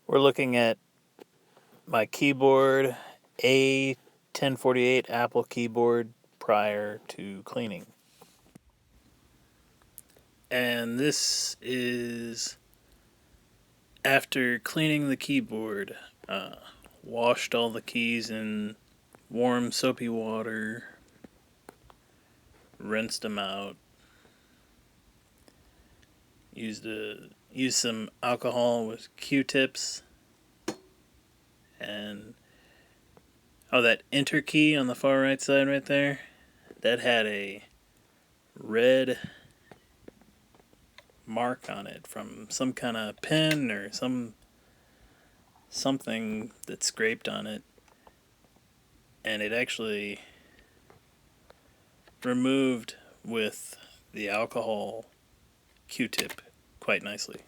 We're looking at my keyboard, A1048 Apple keyboard prior to cleaning. And this is after cleaning the keyboard. Washed all the keys in warm soapy water, rinsed them out, used some alcohol with Q-tips, and that enter key on the far right side right there, that had a red mark on it from some kind of pen or something that scraped on it, and it actually removed with the alcohol Q-tip quite nicely.